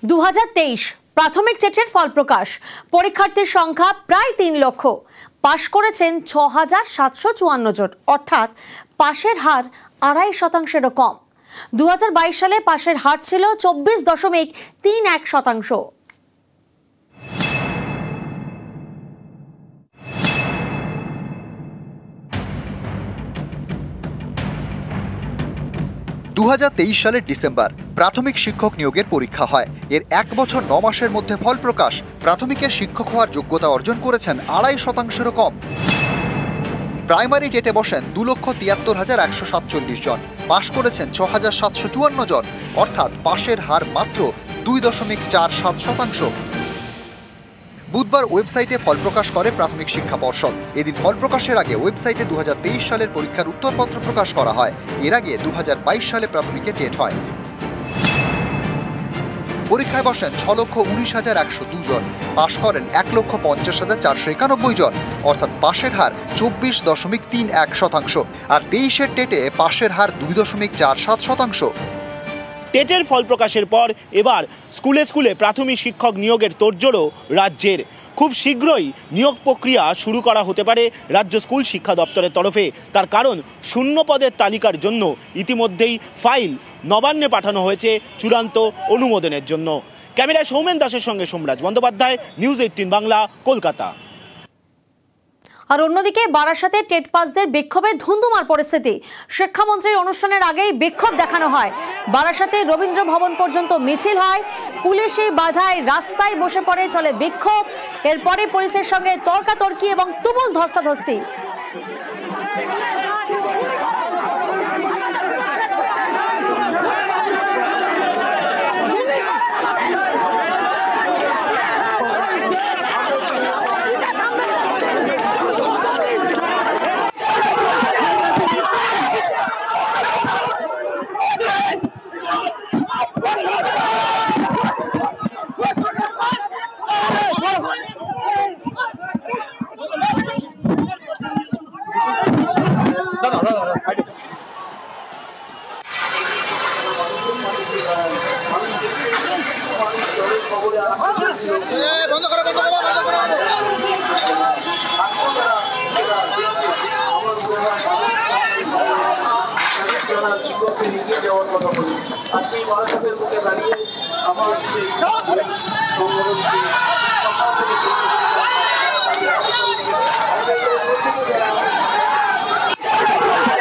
2023 প্রাথমিক টেটের ফল প্রকাশ। পরীক্ষার্থীর সংখ্যা প্রায় 3 লক্ষ। পাশ করেছেন 6,754 জন, অর্থাৎ পাশের হার 2.5%-এরও কম। 2022 সালে পাশের হার ছিল 24.31%। 2023 সালের ডিসেম্বর প্রাথমিক শিক্ষক নিয়োগের পরীক্ষা হয়। এর 1 বছর 9 মাসের মধ্যে ফল প্রকাশ। প্রাথমিকের শিক্ষক হওয়ার যোগ্যতা অর্জন করেছেন 2.5%-এরও কম। প্রাইমারি টেটে বসেন 2,73,147 জন, পাশ করেছেন 6,754 জন, অর্থাৎ পাশের হার মাত্র 2.47%। বুধবার ওয়েবসাইটে ফল প্রকাশ করে প্রাথমিক শিক্ষা পর্ষদ। এদিন ফল প্রকাশের আগে ওয়েবসাইটে 2023 সালের পরীক্ষার উত্তরপত্র প্রকাশ করা হয়। এর আগে 2022 সালে প্রাথমিকে টেট হয়। পরীক্ষায় বসেন 6,19,102 জন, পাশ করেন 1,50,491 জন, অর্থাৎ পাশের হার 24.31%। আর 23-এর টেটে পাশের হার 2.47%। টেটের ফল প্রকাশের পর এবার স্কুলে স্কুলে প্রাথমিক শিক্ষক নিয়োগের তোড়জোড়ও রাজ্যের। খুব শীঘ্রই নিয়োগ প্রক্রিয়া শুরু করা হতে পারে রাজ্য স্কুল শিক্ষা দপ্তরের তরফে। তার কারণ, শূন্য পদের তালিকার জন্য ইতিমধ্যেই ফাইল নবান্নে পাঠানো হয়েছে চূড়ান্ত অনুমোদনের জন্য। ক্যামেরায় সৌমেন দাসের সঙ্গে সোমরাজ বন্দ্যোপাধ্যায়, নিউজ 18 বাংলা, কলকাতা। আর অন্যদিকে বারাসাতে টেট পাসদের বিক্ষোভে ধুন্ধুমার পরিস্থিতি। শিক্ষামন্ত্রীর অনুষ্ঠানের আগেই বিক্ষোভ দেখানো হয়। বারাসাতে রবীন্দ্র ভবন পর্যন্ত মিছিল হয়। পুলিশি বাধায় রাস্তায় বসে পড়ে, চলে বিক্ষোভ। এরপরে পুলিশের সঙ্গে তর্কাতর্কি এবং তুমুল ধস্তাধস্তি।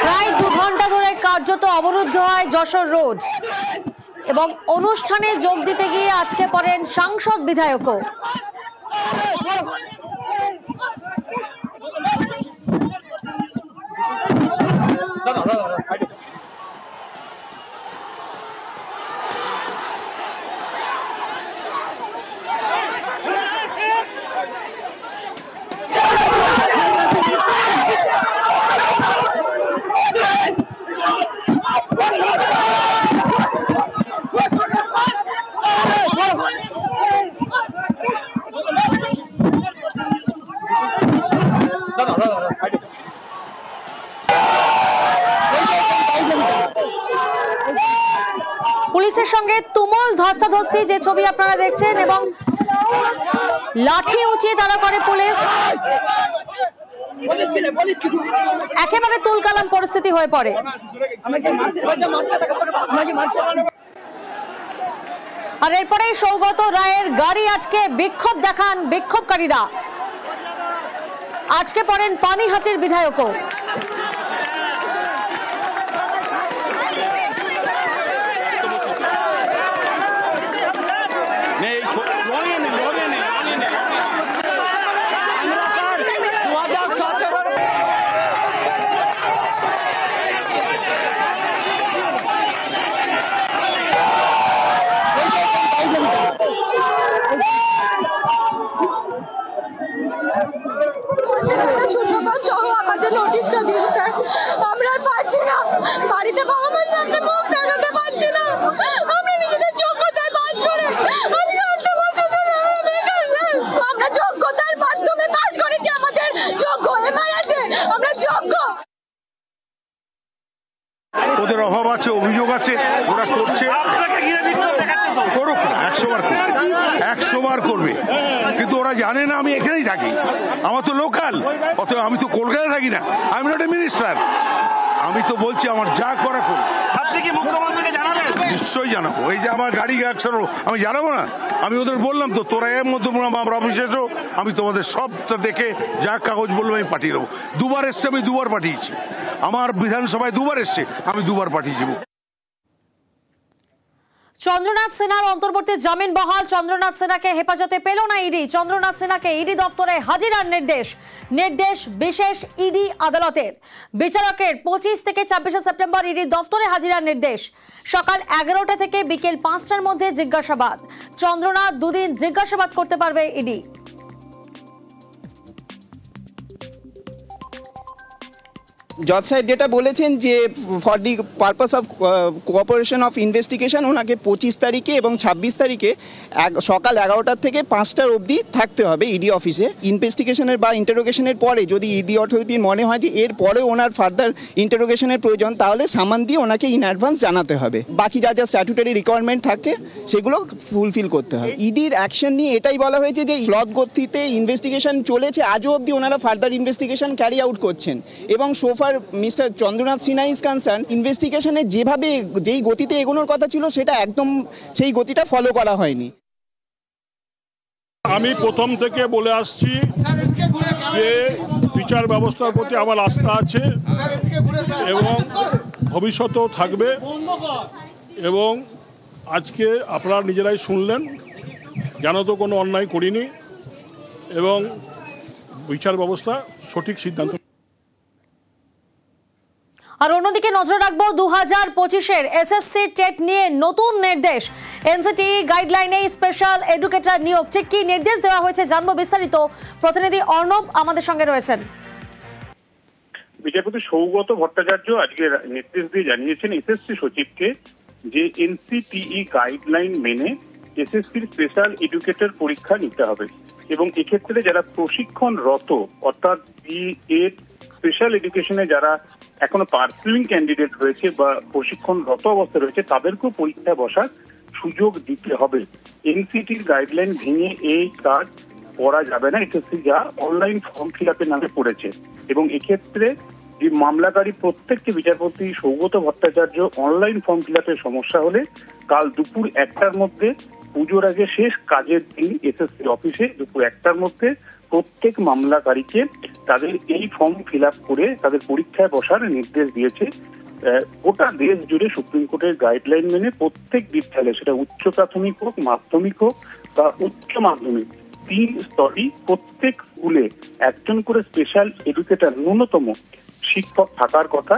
প্রায় 2 ঘন্টা ধরে কার্যত অবরুদ্ধ হয় যশোর রোড এবং অনুষ্ঠানে যোগ দিতে গিয়ে আটকে পড়েন সাংসদ বিধায়কও। পুলিশের সঙ্গে তুমুল ধস্তাধস্তি, যে ছবি আপনারা দেখছেন, এবং লাঠি উঁচিয়ে তাড়া করে পুলিশ। একেবারে তুলকালাম পরিস্থিতি হয়ে পড়ে। আর এরপরে সৌগত রায়ের গাড়ি আটকে বিক্ষোভ দেখান বিক্ষোভকারীরা। আটকে পড়েন পানিহাটির বিধায়কও। নোটিশটা দিন স্যার, আমরা আর পারছি না। বাড়িতে বাবা মার সামনে মুখ দেখাতে পারছি না। আমরা নিজেদের যোগ্যতায় পাস করে আজকে 8 বছর ধরে বেকার স্যার। আমরা যোগ্যতার মাধ্যমে পাস করেছি, আমাদের যোগ্য এমআর আছে, আমরা যোগ্য। ওদের অভাব আছে, অভিযোগ আছে, ওরা করছে, করুক না, 100বার বার করবে, 100 বার করবে, কিন্তু ওরা জানে না আমি এখানেই থাকি, আমার তো লোকাল, অতএব আমি তো কলকাতায় থাকি না, I am not a minister. আমি তো বলছি আমার যা করা করুন। আপনি কি মুখ্যমন্ত্রীকে জানাবেন? নিশ্চয়ই জানাবো। এই যে আমার গাড়ি অ্যাক্সিডেন্ট, আমি জানাবো না? আমি ওদের বললাম তো, তোরা এর মধ্যে আমার অফিসে এসো, আমি তোমাদের সবটা দেখে যা কাগজ বলবো আমি পাঠিয়ে দেবো। 2 বার এসছে, আমি 2 বার পাঠিয়েছি। আমার বিধানসভায় 2 বার এসছে, আমি 2 বার পাঠিয়েছি। চন্দ্রনাথ সিনহার অন্তর্বর্তী জামিন বহাল। চন্দ্রনাথ সিনহাকে হেফাজতে পেল না ইডি। চন্দ্রনাথ সিনহাকে ইডি দফতরে হাজিরার নির্দেশ বিশেষ ইডি আদালতের। বিচারকের 25 থেকে 26 সেপ্টেম্বর ইডি দফতরে হাজিরার নির্দেশ। সকাল 11টা থেকে বিকেল 5টার মধ্যে জিজ্ঞাসাবাদ। চন্দ্রনাথ 2 দিন জিজ্ঞাসাবাদ করতে পারবে ইডি। জজ সাহেব যেটা বলেছেন যে for the purpose of cooperation of investigation ওনাকে 25 তারিখে এবং 26 তারিখে সকাল 11টার থেকে 5টার অবধি থাকতে হবে ইডি অফিসে। ইনভেস্টিগেশনের বা ইন্টারোগেশনের পরে যদি ইডি অথরিটির মনে হয় যে এর পরে ওনার ফার্দার ইন্টারোগেশনের প্রয়োজন, তাহলে সামান দিয়ে ওনাকে ইন অ্যাডভান্স জানাতে হবে। বাকি যা যা স্ট্যাটুটারি রিকোয়ারমেন্ট থাকে সেগুলো ফুলফিল করতে হবে। ইডির অ্যাকশন নিয়ে এটাই বলা হয়েছে যে স্লথ গতিতে ইনভেস্টিগেশন চলেছে, আজও অবধি ওনারা ফার্দার ইনভেস্টিগেশন ক্যারি আউট করছেন এবং so far mister Chandranath Sinha is concern ইনভেস্টিগেশনে যেই গতিতে এগোনোর কথা ছিল সেটা একদম সেই গতিটা ফলো করা হয়নি। আমি প্রথম থেকে বলে আসছি যে বিচার ব্যবস্থার প্রতি আমার আস্থা আছে এবং ভবিষ্যতেও থাকবে, এবং আজকে আপনারা নিজেরাই শুনলেন, জ্ঞানত কোনো অন্যায় করিনি এবং বিচার ব্যবস্থা সঠিক সিদ্ধান্ত। আর অন্যদিকে নজর রাখবো 2025-এর এসএসসি টেট নিয়ে নতুন নির্দেশ। এনসিটি গাইডলাইনে স্পেশাল এডুকেটর নিয়োগ, ঠিক কি নির্দেশ দেওয়া হয়েছে জানবো বিস্তারিত। প্রতিনিধি অর্ণব আমাদের সঙ্গে রয়েছেন। বিচারপতি সৌগত ভট্টাচার্য আজকে নির্দেশ দিয়ে জানিয়েছেন এসএসসি সচিবকে যে এনসিটিই গাইডলাইন মেনে এসএসসির স্পেশাল এডুকেটর পরীক্ষা নিতে হবে এবং এক্ষেত্রে যারা প্রশিক্ষণরত অর্থাৎ বিএড স্পেশাল এডুকেশনে যারা এখনো পার্সুইং ক্যান্ডিডেট রয়েছে বা প্রশিক্ষণরত অবস্থায় রয়েছে তাদেরকেও পরীক্ষায় বসার সুযোগ দিতে হবে। এনসিটির গাইডলাইন ভেঙে এই কাজ করা যাবে না, এসএসসি যা অনলাইন ফর্ম ফিল আপের নামে পড়েছে। এবং এক্ষেত্রে যে মামলাকারী প্রত্যেকটি বিচারপতি Saugata Bhattacharya online form fill আপের সমস্যা হলে কাল দুপুর 1টার মধ্যে, পুজোর আগে শেষ কাজের দিন এসএসসি অফিসে দুপুর 1টার মধ্যে প্রত্যেক মামলাকারীকে তাদের এই ফর্ম ফিল আপ করে তাদের পরীক্ষায় বসার নির্দেশ দিয়েছে। গোটা দেশ জুড়ে সুপ্রিম কোর্টের গাইডলাইন মেনে প্রত্যেক বিদ্যালয়ে, সেটা উচ্চ প্রাথমিক হোক, মাধ্যমিক হোক বা উচ্চ মাধ্যমিক, 3 স্তরই প্রত্যেক স্কুলে একজন করে স্পেশাল এডুকেটর ন্যূনতম শিক্ষক থাকার কথা,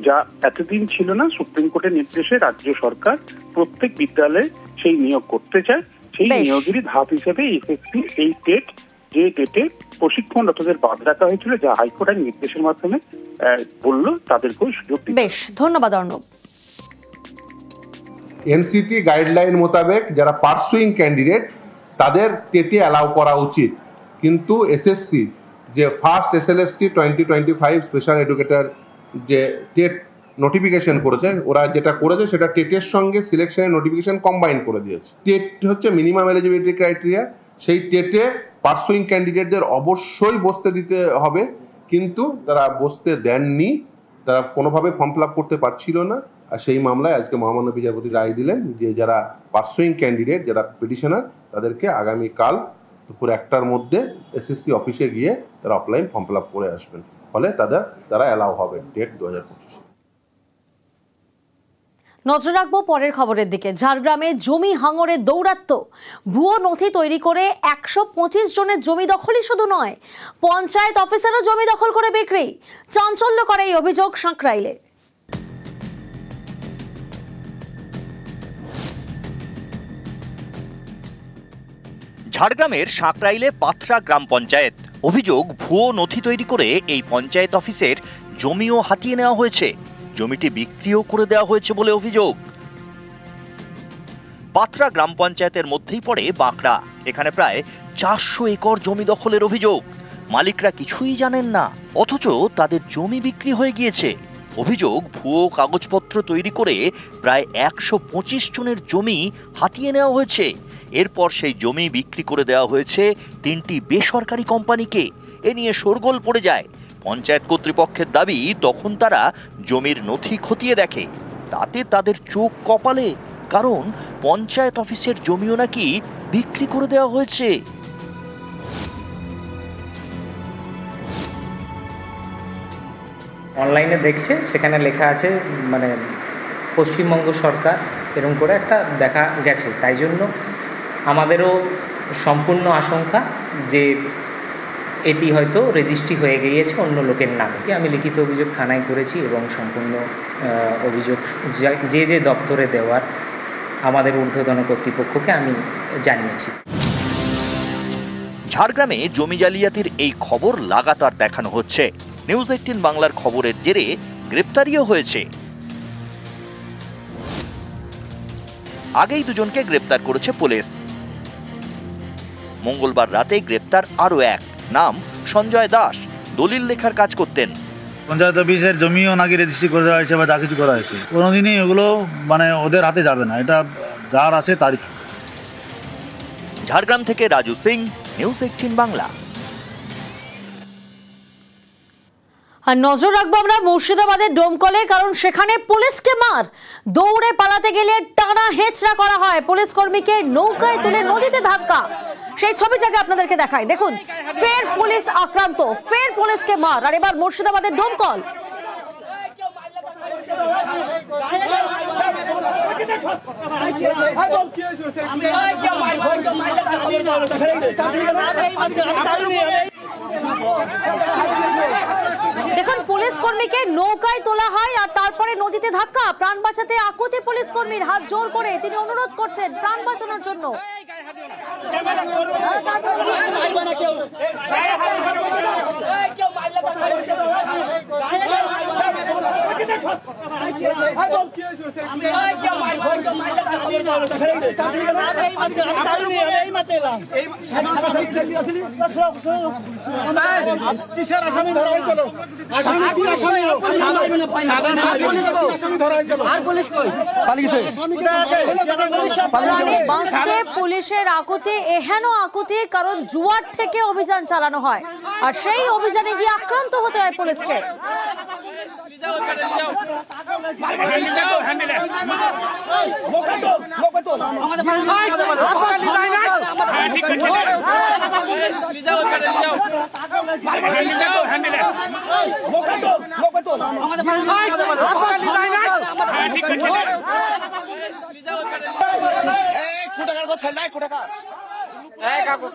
যা এতদিন ছিল না। সুপ্রিম কোর্টের নির্দেশে রাজ্য সরকার প্রত্যেক বিদ্যালয়ে সেই নিয়োগ করতে চায়। সেই নিয়োগেরই ধাপ হিসেবে এসএসসি এই টেট, যে টেটে প্রশিক্ষণরতদের বাদ রাখা হয়েছিল, যা হাইকোর্টের নির্দেশের মাধ্যমে বলল তাদেরকেও সুযোগ দিতে। বেশ, ধন্যবাদ অর্ণব। এনসিটি গাইডলাইন মোতাবেক যারা পার্সুইং ক্যান্ডিডেট তাদের টেটে অ্যালাউ করা উচিত, কিন্তু এসএসসি যে ফার্স্ট এসএলএসটি 2025 স্পেশাল এডুকেটর যে টেট নোটিফিকেশন করেছে, ওরা যেটা করেছে সেটা টেটের সঙ্গে সিলেকশনের নোটিফিকেশন কম্বাইন করে দিয়েছে। টেট হচ্ছে মিনিমাম এলিজিবিলিটি ক্রাইটেরিয়া, সেই টেটে পার্সুইং ক্যান্ডিডেটদের অবশ্যই বসতে দিতে হবে, কিন্তু তারা বসতে দেননি, তারা কোনোভাবে ফর্ম ফিল আপ করতে পারছিল না। আর সেই মামলায় আজকে মহামান্য বিচারপতি রায় দিলেন যে যারা পার্সুইং ক্যান্ডিডেট, যারা পিটিশনার, তাদেরকে আগামীকাল দুপুর 1টার মধ্যে এসএসসি অফিসে গিয়ে তারা অফলাইন ফর্ম ফিল আপ করে আসবেন, ফলে তারা অ্যালাউ হবে টেট 2025। নজর রাখবো পরের খবরের দিকে। ঝাড়গ্রামে জমি হাঙরের দৌরাত্ম্য, ভুয়ো নথি তৈরি করে 125 জনের জমি দখলই শুধু নয়, পঞ্চায়েত অফিসেরও জমি দখল করে বিক্রি। চাঞ্চল্য করে এই অভিযোগ সাঁকরাইলে। ঝাড়গ্রামের সাঁকরাইলে পাথরা গ্রাম পঞ্চায়েত। অভিযোগ, ভুয়ো নথি তৈরি করে এই পঞ্চায়েত অফিসের জমিও হাতিয়ে নেওয়া হয়েছে, জমিটি বিক্রিও করে দেওয়া হয়েছে বলে অভিযোগ। পাথরা গ্রাম পঞ্চায়েতের মধ্যেই পড়ে বাঁকড়া। এখানে প্রায় 400 একর জমি দখলের অভিযোগ। মালিকরা কিছুই জানেন না, অথচ তাদের জমি বিক্রি হয়ে গিয়েছে। অভিযোগ ভুয়ো কাগজপত্র তৈরি করে প্রায় 125 জনের জমি হাতিয়ে নেওয়া হয়েছে। এরপর সেই জমি বিক্রি করে দেওয়া হয়েছে 3টি বেসরকারি কোম্পানিকে। এ নিয়ে শোরগোল পড়ে যায়। পঞ্চায়েত কর্তৃপক্ষের দাবি, তখন তারা জমির নথি খতিয়ে দেখে, তাতে তাদের চোখ কপালে, কারণ পঞ্চায়েত অফিসের জমিও নাকি বিক্রি করে দেওয়া হয়েছে। অনলাইনে দেখছে, সেখানে লেখা আছে মানে পশ্চিমবঙ্গ সরকার এরকম করে একটা দেখা গেছে। তাই জন্য আমাদেরও সম্পূর্ণ আশঙ্কা যে এটি হয়তো রেজিস্ট্রি হয়ে গিয়েছে অন্য লোকের নামে। আমি লিখিত অভিযোগ থানায় করেছি এবং সম্পূর্ণ অভিযোগ যে যে দপ্তরে দেওয়ার আমাদের ঊর্ধ্বতন কর্তৃপক্ষকে আমি জানিয়েছি। ঝাড়গ্রামে জমি জালিয়াতির এই খবর লাগাতার দেখানো হচ্ছে। নিউজ 18 বাংলার খবরের জেরে গ্রেপ্তারিও হয়েছে। আগেই দুজনকে গ্রেপ্তার করেছে পুলিশ। মঙ্গলবার রাতে গ্রেপ্তার আরো এক, নাম সঞ্জয় দাস, দলিল লেখার কাজ করতেন। পঞ্চায়েত অফিসের জমিও নাকি রেজিস্ট্রি করে দেওয়া হয়েছে বা যা কিছু করা হয়েছে, কোনোদিনই এগুলো মানে ওদের হাতে যাবে না, এটা যার আছে তারই। ঝাড়গ্রাম থেকে রাজু সিং, নিউজ 18 বাংলা। আর নজর রাখবো আমরা মুর্শিদাবাদের ডোমকলে, কারণ সেখানে পুলিশকে মার, দৌড়ে পালাতে গেলে টানা হেঁচড়া করা হয়, পুলিশ কর্মীকে নৌকায় তুলে নদীতে ধাক্কা। সেই ছবিটাকে আপনাদেরকে দেখাই, দেখুন, ফের পুলিশ আক্রান্ত, ফের পুলিশকে মার, আর এবার মুর্শিদাবাদের ডোমকল। দেখুন, পুলিশ কর্মীকে নৌকায় তোলা হয় আর তারপরে নদীতে ধাক্কা। প্রাণ বাঁচাতে আকুতি পুলিশ কর্মীর, হাত জোর করে তিনি অনুরোধ করছেন প্রাণ বাঁচানোর জন্য। পুলিশের আকুতি, এহেন আকুতি, কারণ জুয়ার থেকে অভিযান চালানো হয় আর সেই অভিযানে গিয়ে আক্রান্ত হতে হয় পুলিশকে।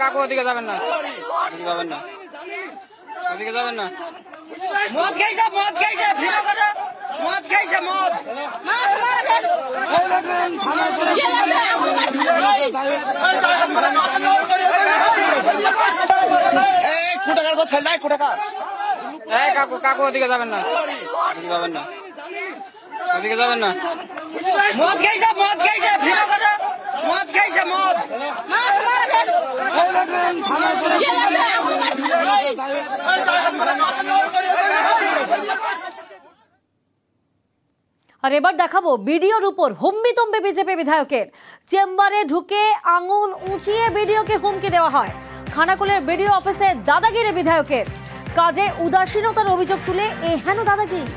কাকু ওদিকে যাবেন না, যাবেন না, ওদিকে যাবেন না। মদ খাইছে, মদ খাইছে, ভিড় করে মদ খাইছে, মদ কাকু কাকু ওদিকে যাবেন না, যাবেন না, ওদিকে যাবেন না। মদ খাইছে, মদ খাইছে, ভিড় করে মদ খাইছে, মদ আর এবার দেখাবো বিডিওর উপর হুম্বিতম্বে বিজেপি বিধায়কের। চেম্বারে ঢুকে আঙুল উঁচিয়ে বিডিওকে হুমকি দেওয়া হয়। খানাকুলের বিডিও অফিসে দাদাগিরি বিধায়কের, কাজে উদাসীনতার অভিযোগ তুলে এহেন দাদাগিরি।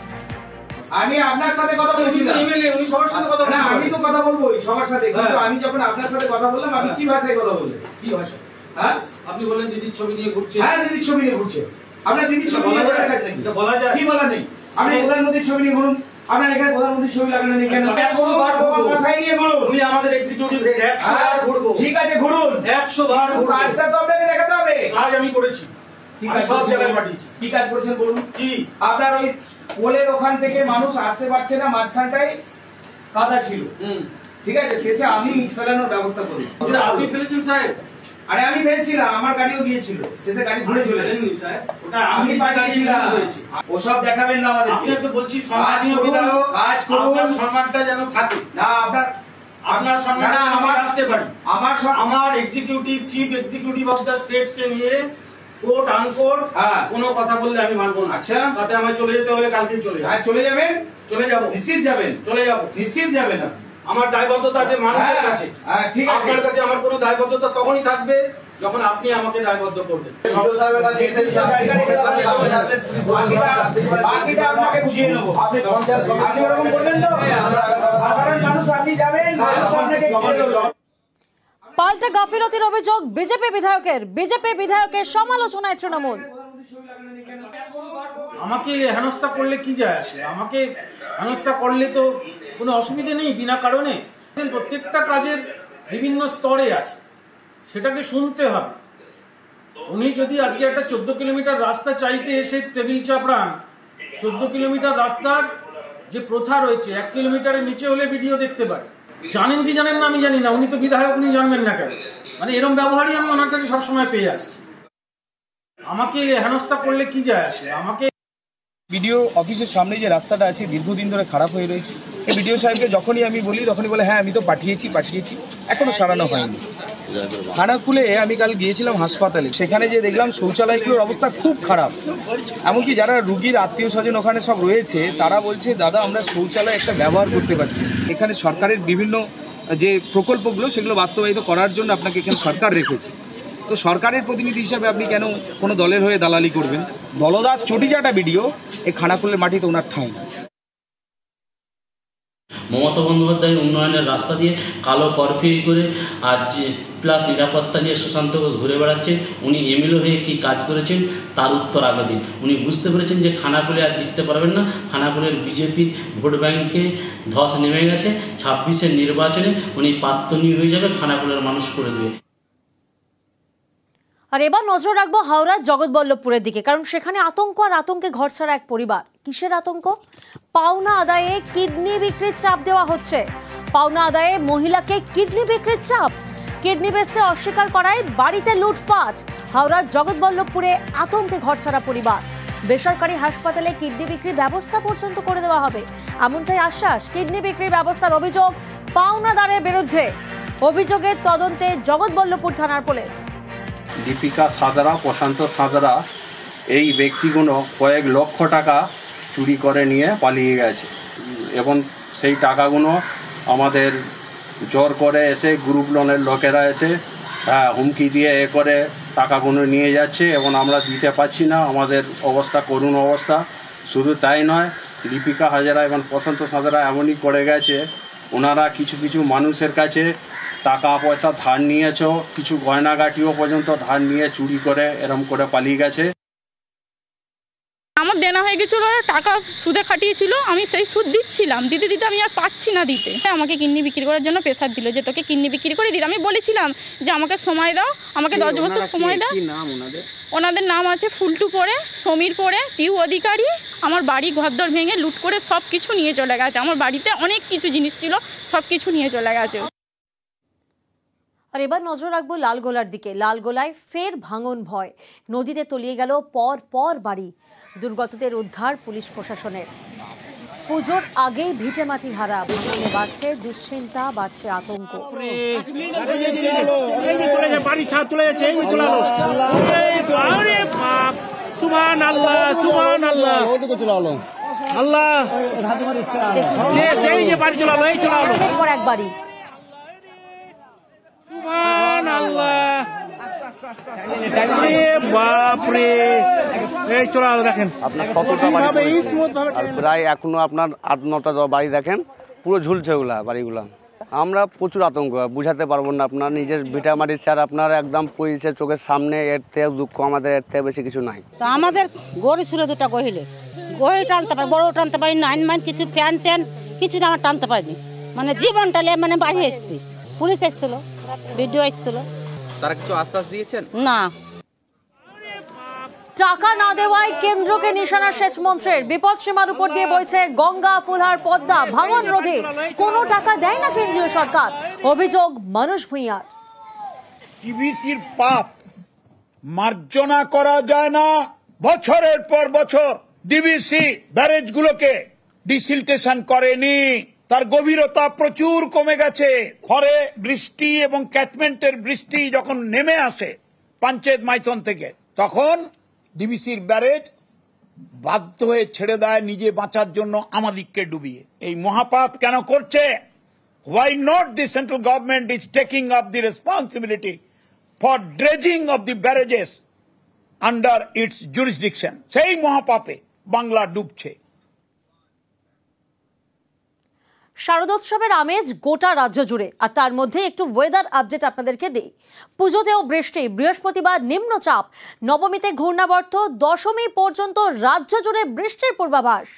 আমি আপনার সাথে কথা বলছি না, এমএলএ উনি সবার সাথে কথা বলেন, আমি তো কথা বলবো সবার সাথে, কিন্তু আমি যখন আপনার সাথে কথা বললাম আমি কি ভাষায় কথা বললেন? কি ভাষা? হ্যাঁ, আপনি বলেন দিদির ছবি নিয়ে ঘুরছে। হ্যাঁ, দিদির ছবি নিয়ে ঘুরছে। আপনার দিদির ছবি নিয়ে ঘোরার কাজ নাকি? বলা যায় কি? বলা নেই। আপনি প্রধানমন্ত্রীর ছবি নিয়ে ঘুরুন, আপনার এখানে প্রধানমন্ত্রীর ছবি লাগানো নেই কেন? 100 বার কথাই নিয়ে বলুন। উনি আমাদের এক্সিকিউটিভ হেড, 100 বার ঘুরবো। ঠিক আছে, ঘুরুন, 100 বার ঘুরবো। কাজটা তো আপনাকে দেখাতে হবে। কাজ আমি করেছি, সব জায়গায় পাঠিয়েছি। কি কাজ করেছেন বলুন? কি আপনার ওই পোলের ওখান থেকে মানুষ আসতে পারছে না, মাঝখানটায় কাদা ছিল, ঠিক আছে, শেষে আমি ফেলানোর ব্যবস্থা করি। আপনি ফেলেছেন সাহেব? আরে আমি ফেলছিলাম, আমার গাড়িও গিয়েছিল, শেষে গাড়ি ঘুরে চলে গেছে। ওটা আমি পাঠিয়েছিলাম, ওসব দেখাবেন না আমাদের। আমি তো বলছি সম্মানীয় বিধায়ক, কাজ করুন, আপনার সম্মানটা যেন থাকে। না, আপনার সম্মান আমার আসতে পারে। আমার executive chief executive of the state কে নিয়ে কোর্ট আনকোর্ট কোনো কথা বললে আমি মানবো না। আচ্ছা, তাতে আমায় চলে যেতে হলে কালকেই চলে যাবো। চলে যাবেন? চলে যাবো, নিশ্চিত যাবেন? চলে যাবো, নিশ্চিত যাবেন। আমার দায়বদ্ধতা আছে মানুষের কাছে। ঠিক আছে, আপনার কাছে আমার কোনো দায়বদ্ধতা তখনই থাকবে যখন আপনি আমাকে দায়বদ্ধ করবেন। বাকিটা আপনাকে বুঝিয়ে নেবো। আপনি ওরকম করবেন তো? সাধারণ মানুষ আপনি যাবেন, মানুষ আপনাকে বুঝিয়ে নেবো। পাল্টা গাফিলতির অভিযোগ বিজেপি বিধায়কের সমালোচনায় তৃণমূল। আমাকে হেনস্থা করলে কি যায় আসে? আমাকে হেনস্থা করলে তো কোনো অসুবিধা নেই বিনা কারণে। প্রত্যেকটা কাজের বিভিন্ন স্তরে আছে, সেটাকে শুনতে হবে। উনি যদি আজকে একটা 14 কিলোমিটার রাস্তা চাইতে এসে টেবিল চাপড়ান, 14 কিলোমিটার রাস্তার যে প্রথা রয়েছে 1 কিলোমিটারের নিচে হলে ভিডিও দেখতে পায়। জানেন কি জানেন না আমি জানি না, উনি তো বিধায়ক, উনি জানবেন না কেন? মানে এরকম ব্যবহারই আমি ওনার কাছে সবসময় পেয়ে আসছি। আমাকে হেনস্থা করলে কি যায় আসে? আমাকে বিডিও অফিসের সামনে যে রাস্তাটা আছে দীর্ঘদিন ধরে খারাপ হয়ে রয়েছে, এই বিডিও সাহেবকে যখনই আমি বলি তখনই বলে হ্যাঁ আমি তো পাঠিয়েছি এখনো সারানো হয়নি। খানাকুলে আমি কাল গিয়েছিলাম হাসপাতালে, সেখানে যে দেখলাম শৌচালয়গুলোর অবস্থা খুব খারাপ। এমনকি যারা রুগীর আত্মীয় স্বজন ওখানে সব রয়েছে তারা বলছে দাদা আমরা শৌচালয় একটা ব্যবহার করতে পারছি। এখানে সরকারের বিভিন্ন যে প্রকল্পগুলো সেগুলো বাস্তবায়িত করার জন্য আপনাকে এখানে সরকার রেখেছে। তো সরকারের প্রতিনিধি হিসাবে আপনি কেন কোনো দলের হয়ে দালালি করবেন? দলদাস চটিচাটা ভিডিও এই খানাকুলের মাটিতে ওনার ঠাঁই না। মমতা বন্দ্যোপাধ্যায় উন্নয়নের রাস্তা দিয়ে কালো করফিরি করে আর প্লাস নিরাপত্তা নিয়ে সুশান্ত ঘোষ ঘুরে বেড়াচ্ছেন। উনি এমএলএ হয়ে কী কাজ করেছেন তার উত্তর আগে দিন। উনি বুঝতে পেরেছেন যে খানাকুলে আর জিততে পারবেন না। খানাকুলের বিজেপির ভোট ব্যাংকে ধস নেমে গেছে। 26-এর নির্বাচনে উনি পাত্তনীয় হয়ে যাবে, খানাকুলের মানুষ করে দেবে। আর এবার নজর রাখবো হাওড়ার জগৎবল্লভপুরের দিকে, কারণ সেখানে আতঙ্ক আর আতঙ্কে ঘরছাড়া এক পরিবার। কিসের আতঙ্ক? পাওনা আদায়ে কিডনি বিক্রির চাপ দেওয়া হচ্ছে। পাওনা আদায়ে মহিলাকে কিডনি বিক্রির চাপ। কিডনি বেচতে অস্বীকার করায় বাড়িতে লুটপাট। হাওড়ার জগৎবল্লভপুরে আতঙ্কে ঘরছাড়া পরিবার। বেসরকারি হাসপাতালে কিডনি বিক্রির ব্যবস্থা পর্যন্ত করে দেওয়া হবে, এমনটাই আশ্বাস। কিডনি বিক্রির ব্যবস্থার অভিযোগ পাওনাদারের বিরুদ্ধে। অভিযোগের তদন্তে জগৎবল্লভপুর থানার পুলিশ। দীপিকা সাঁতরা, প্রশান্ত সাঁতরা এই ব্যক্তিগুলো কয়েক লক্ষ টাকা চুরি করে নিয়ে পালিয়ে গেছে এবং সেই টাকাগুলো আমাদের জোর করে এসে গ্রুপ লোনের লোকেরা এসে হুমকি দিয়ে করে টাকাগুলো নিয়ে যাচ্ছে এবং আমরা দিতে পারছি না। আমাদের অবস্থা করুণ অবস্থা। শুধু তাই নয়, দীপিকা হাজরা এবং প্রশান্ত সাঁতরা এমনই করে গেছে, ওনারা কিছু কিছু মানুষের কাছে টাকা পয়সা ধার নিয়েছ, কিছু গয়নাগাটিও পর্যন্ত ধার নিয়ে চুরি করে এরম করে পালিয়ে গেছে। আমার দেনা হয়ে গেছিল, টাকা সুদে খাটিয়েছিল, আমি সেই সুদ দিচ্ছিলাম, দিতে দিতে আমি আর পাচ্ছি না দিতে। আমাকে কিডনি বিক্রি করার জন্য প্রেসার দিল যে তোকে কিডনি বিক্রি করে দিতে। আমি বলেছিলাম যে আমাকে সময় দাও, আমাকে 10 বছর সময় দাও। ওনাদের নাম আছে ফুলটু পরে, সমীর পরে, পিউ অধিকারী। আমার বাড়ি ঘরদর ভেঙে লুট করে সব কিছু নিয়ে চলে গেছে। আমার বাড়িতে অনেক কিছু জিনিস ছিল, সব কিছু নিয়ে চলে গেছে। আর এবার নজর রাখবো লালগোলার দিকে। লালগোলায় ফের ভাঙন ভয়। নদীতে তলিয়ে গেল পর বাড়ি। দুর্গতদের উদ্ধার পুলিশ প্রশাসনের। পুজোর আগেই ভিটে মাটি হারা। ভবনে বাড়ছে দুশ্চিন্তা, বাড়ছে আতঙ্ক। এক বাড়ি প্রায় এখনো আপনার 8-9টা বাড়ি দেখেন পুরো ঝুলছে ওগুলা বাড়িগুলা। আমরা প্রচুর আতঙ্ক, বুঝাতে পারবো না। আপনার নিজের ভিটামাটির চার আপনার একদম পড়েছে চোখের সামনে। এর থেকে দুঃখ আমাদের এর থেকে বেশি কিছু নাই। তো আমাদের গড়ি ছিল 2টা গহিলে, গহি টানতে পারি, বড় টানতে পারি, নাইন কিছু ফ্যান ট্যান কিছু আমার টানতে পারিনি। মানে জীবনটালে মানে বাড়ি এসেছি। পুলিশ এসেছিল, ভিডিও এসেছিল। তারা কিছু আশ্বাস দিয়েছেন? না। টাকা না দেওয়ায় কেন্দ্রকে নিশানা সেচ মন্ত্রীর। বিপদ সীমার উপর দিয়ে বইছে গঙ্গা, ফুলহার, পদ্মা। ভাঙন রোধে কোনো টাকা দেয় না কেন্দ্রীয় সরকার। অভিযোগ মানুষ ভূঁইয়ার। টিভিসির পাপ মার্জনা করা যায় না। বছরের পর বছর ডিবিসি ব্যারেজগুলোকে ডিসিলটেশন করেনি। তার গভীরতা প্রচুর কমে গেছে। ফলে বৃষ্টি এবং ক্যাচমেন্টের বৃষ্টি যখন নেমে আসে পঞ্চায়েত মাইথন থেকে, তখন ডিবিসির ব্যারেজ বাধ্য হয়ে ছেড়ে দেয় নিজে বাঁচার জন্য আমাদিগকে ডুবিয়ে। এই মহাপাপ কেন করছে? Why not the central government is taking up the responsibility for dredging of the barrages under its jurisdiction? সেই মহাপাপে বাংলা ডুবছে। শারদোৎসবের আমেজ গোটা রাজ্য জুড়ে, আর তার মধ্যে একটু ওয়েদার আপডেট আপনাদেরকে দিই। পুজোতেও বৃষ্টি, বৃহস্পতিবার নিম্নচাপ, নবমীতে ঘূর্ণাবর্ত, দশমী পর্যন্ত রাজ্য জুড়ে বৃষ্টির পূর্বাভাস।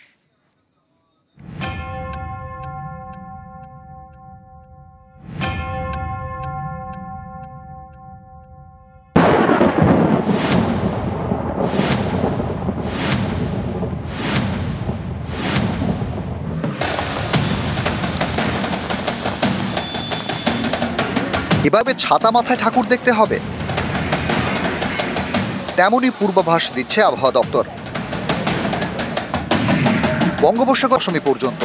এভাবে ছাতা মাথায় ঠাকুর দেখতে হবে, তেমনই পূর্বাভাস দিচ্ছে আবহাওয়া দপ্তর। বঙ্গোপসাগর দশমী পর্যন্ত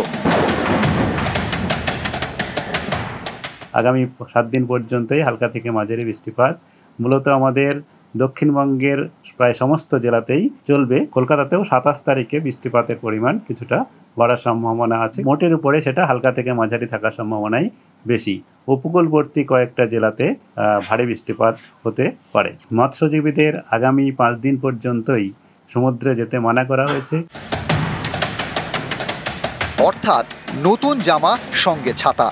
আগামী 7 দিন পর্যন্তই হালকা থেকে মাঝারি বৃষ্টিপাত মূলত আমাদের দক্ষিণবঙ্গের প্রায় সমস্ত জেলাতেই চলবে। কলকাতাতেও 27 তারিখে বৃষ্টিপাতের পরিমাণ কিছুটা বাড়ার সম্ভাবনা আছে। মোটের উপরে সেটা হালকা থেকে মাঝারি থাকার সম্ভাবনাই বেশি। উপকূলবর্তী কয়েকটা জেলাতে ভারী বৃষ্টিপাত হতে পারে। মৎস্যজীবীদের আগামী 5 দিন পর্যন্তই সমুদ্রে যেতে মানা করা হয়েছে। অর্থাৎ নতুন জামা সঙ্গে ছাতা।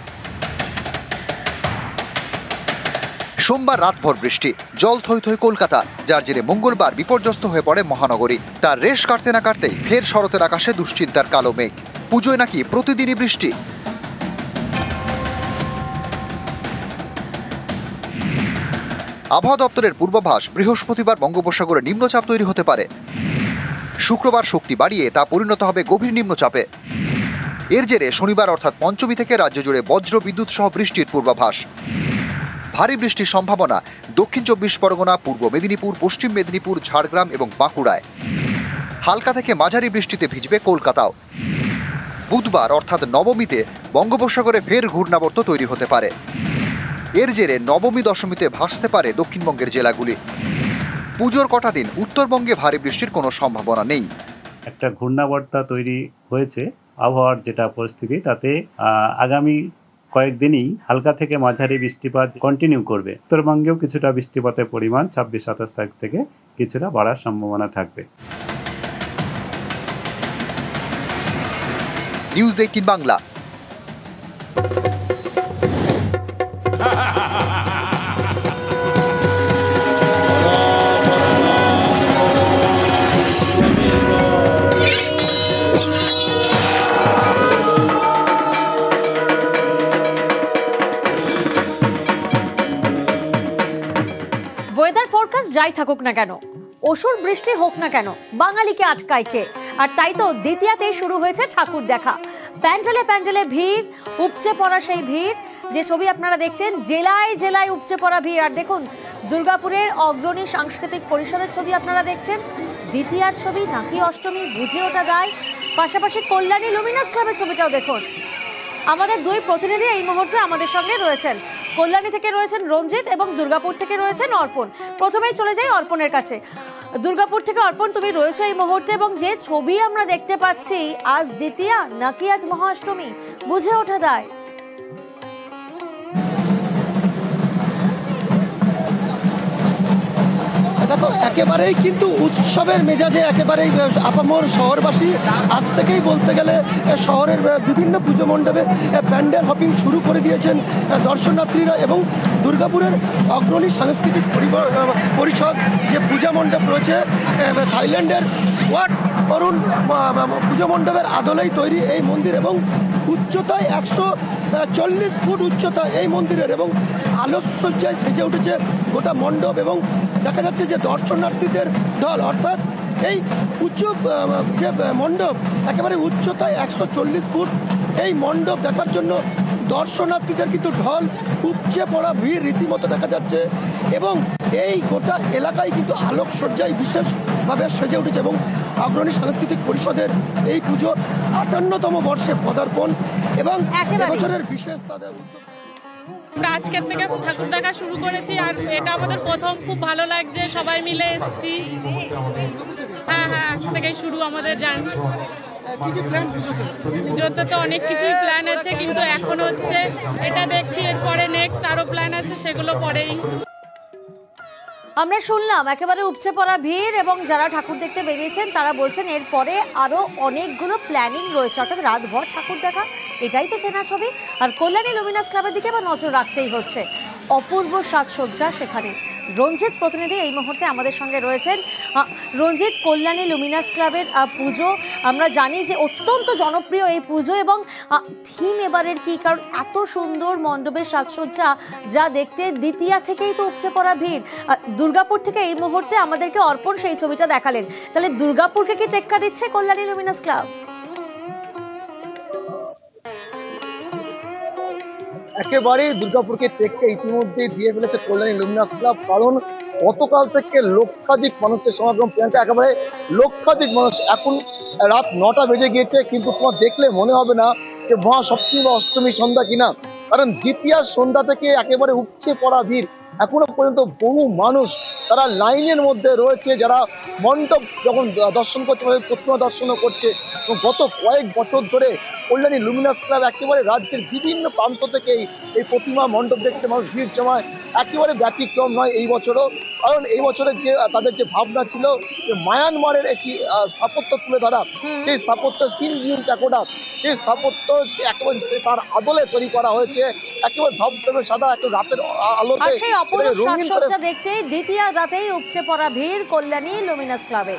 সোমবার রাতভর বৃষ্টি, জল থই থই কলকাতা, যার জেরে মঙ্গলবার বিপর্যস্ত হয়ে পড়ে মহানগরী। তার রেশ কাটতে না কাটতেই ফের শরতের আকাশে দুশ্চিন্তার কালো মেঘ। পুজোয় নাকি প্রতিদিনই বৃষ্টি। আবহাওয়া দপ্তরের পূর্বাভাস, বৃহস্পতিবার বঙ্গোপসাগরে নিম্নচাপ তৈরি হতে পারে। শুক্রবার শক্তি বাড়িয়ে তা পরিণত হবে গভীর নিম্নচাপে। এর জেরে শনিবার অর্থাৎ পঞ্চমী থেকে রাজ্য জুড়ে বজ্র বিদ্যুৎ সহ বৃষ্টির পূর্বাভাস। ভারী বৃষ্টির সম্ভাবনা দক্ষিণ 24 পরগনা, পূর্ব মেদিনীপুর, পশ্চিম মেদিনীপুর, ঝাড়গ্রাম এবং বাঁকুড়ায়। হালকা থেকে মাঝারি বৃষ্টিতে ভিজবে কলকাতাও। বুধবার অর্থাৎ নবমীতে বঙ্গোপসাগরে ফের ঘূর্ণাবর্ত তৈরি হতে পারে। এর জেরে নবমী দশমীতে ভাসতে পারে দক্ষিণবঙ্গের জেলাগুলি। পুজোর কটা দিন উত্তরবঙ্গে ভারী বৃষ্টির কোনো সম্ভাবনা নেই। একটা ঘূর্ণাবর্তা তৈরি হয়েছে। আবহাওয়ার যেটা পরিস্থিতি, তাতে আগামী কয়েকদিনই হালকা থেকে মাঝারি বৃষ্টিপাত কন্টিনিউ করবে। উত্তরবঙ্গেও কিছুটা বৃষ্টিপাতের পরিমাণ 26-27 তারিখ থেকে কিছুটা বাড়ার সম্ভাবনা থাকবে। নিউজ 18 বাংলা। ওয়েদার ফোরকাস্ট যাই থাকুক না কেন, অসুর বৃষ্টি হোক না কেন, বাঙালিকে আটকায় কে? আর তাই তো দ্বিতীয়াতেই শুরু হয়েছে ঠাকুর দেখা। প্যান্ডেলে প্যান্ডেলে ভিড়, উপচে পড়া সেই ভিড়, যে ছবি আপনারা দেখছেন, জেলায় জেলায় উপচে পড়া ভিড়। আর দেখুন, দুর্গাপুরের অগ্রণী সাংস্কৃতিক পরিষদের ছবি আপনারা দেখছেন। দ্বিতীয়ার ছবি নাকি অষ্টমী, বুঝে ওঠা যায়। পাশাপাশি কল্যাণী লুমিনাস ক্লাবের ছবিটাও দেখুন। আমাদের দুই প্রতিনিধি এই মুহূর্তে আমাদের সঙ্গে রয়েছেন। কল্যাণী থেকে রয়েছেন রঞ্জিত এবং দুর্গাপুর থেকে রয়েছেন অর্পণ। প্রথমেই চলে যাই অর্পণের কাছে। দুর্গাপুর থেকে অর্পণ, তুমি রয়েছো এই মুহূর্তে, এবং যে ছবি আমরা দেখতে পাচ্ছি, আজ দ্বিতীয়া নাকি আজ মহাষ্টমী, বুঝে ওঠা দায়। দেখো, একেবারেই কিন্তু উৎসবের মেজাজে একেবারেই আপামর শহরবাসী আজ থেকেই বলতে গেলে শহরের বিভিন্ন পুজো মণ্ডপে প্যান্ডেল হপিং শুরু করে দিয়েছেন দর্শনার্থীরা। এবং দুর্গাপুরের অগ্রণী সাংস্কৃতিক পরিষদ যে পূজা মণ্ডপ রয়েছে, থাইল্যান্ডের ওয়াট অরুণ পুজো মণ্ডপের আদলেই তৈরি এই মন্দির, এবং উচ্চতায় 140 ফুট উচ্চতা এই মন্দিরের, এবং আলোকসজ্জায় সেজে উঠেছে গোটা মণ্ডপ। এবং দেখা যাচ্ছে যে দর্শনার্থীদের ঢল, অর্থাৎ এই উচ্চ যে মণ্ডপ, একেবারে উচ্চতায় 140 ফুট এই মণ্ডপ দেখার জন্য দর্শনার্থীদের কিন্তু ঢল, উপচে পড়া ভিড় রীতিমতো দেখা যাচ্ছে। এবং এই গোটা এলাকায় কিন্তু আলোকসজ্জায় বিশেষভাবে সেজে উঠেছে। এবং অগ্রণী সাংস্কৃতিক পরিষদের এই পুজো 58তম বর্ষে পদার্পণ, এবং এবছরের বিশেষ তাদের উদ্যোগ। আমরা আজকের থেকে ঠাকুর দেখা শুরু করেছি, আর এটা আমাদের প্রথম, খুব ভালো লাগছে, সবাই মিলে এসেছি। হ্যাঁ, আজ থেকেই শুরু আমাদের জার্নি। পুজোতে তো অনেক কিছুই প্ল্যান আছে, কিন্তু এখন হচ্ছে এটা দেখছি, এরপরে নেক্সট আরো প্ল্যান আছে, সেগুলো পরেই। আমরা শুনলাম একেবারে উপচে পড়া ভিড়, এবং যারা ঠাকুর দেখতে বেরিয়েছেন তারা বলছেন এরপরে আরো অনেকগুলো প্ল্যানিং রয়েছে, অর্থাৎ রাতভর ঠাকুর দেখা, এটাই তো সেনা ছবি। আর কল্যাণী লুমিনাস ক্লাবের দিকে আবার নজর রাখতেই হচ্ছে, অপূর্ব সাজসজ্জা সেখানে। রঞ্জিত প্রতিনিধি এই মুহূর্তে আমাদের সঙ্গে রয়েছেন। রঞ্জিত, কল্যাণী লুমিনাস ক্লাবের পুজো আমরা জানি যে অত্যন্ত জনপ্রিয় এই পুজো, এবং থিম এবারের কি, কারণ এত সুন্দর মণ্ডপের সাজসজ্জা যা দেখতে দ্বিতীয়া থেকেই তো উপচে পড়া ভিড়। দুর্গাপুর থেকে এই মুহূর্তে আমাদেরকে অর্পণ সেই ছবিটা দেখালেন, তাহলে দুর্গাপুরকে কি টেক্কা দিচ্ছে কল্যাণী লুমিনাস ক্লাব? একেবারেই দুর্গাপুরকে টেক্কা ইতিমধ্যেই দিয়ে ফেলেছে কল্যাণী লুমিনাস ক্লাব, কারণ গতকাল থেকে লক্ষাধিক মানুষের সমাগম। প্রিয়াঙ্কা, একেবারে লক্ষাধিক মানুষ। এখন রাত 9টা বেজে গিয়েছে, কিন্তু তোমার দেখলে মনে হবে না যে মহাসপ্তমী বা অষ্টমী সন্ধ্যা কিনা, কারণ দ্বিতীয় সন্ধ্যা থেকে একেবারে উপচে পড়া ভিড়। এখনো পর্যন্ত বহু মানুষ তারা লাইনের মধ্যে রয়েছে, যারা মণ্ডপ যখন দর্শন করছে, প্রতিমা দর্শনও করছে। এবং গত কয়েক বছর ধরে কল্যাণী লুমিনাস ক্লাব একেবারে রাজ্যের বিভিন্ন প্রান্ত থেকে এই প্রতিমা মণ্ডপ দেখতে মানুষ ভিড় জমায়। একেবারে ব্যতিক্রম নয় এই বছরও, কারণ এই বছরের যে তাদের যে ভাবনা ছিল যে মায়ানমারের একটি স্থাপত্য তুলে ধরা, সেই স্থাপত্য সিনভিউ প্যাকোডা, সেই স্থাপত্য একেবারে তার আদলে তৈরি করা হয়েছে, একেবারে ধবধবে সাদা, একেবারে রাতের আলোতে সেই অপরূপ সাজসজ্জা দেখতে দ্বিতীয় রাতেই উপচে পড়া ভিড় কল্যাণী লুমিনাস ক্লাবে।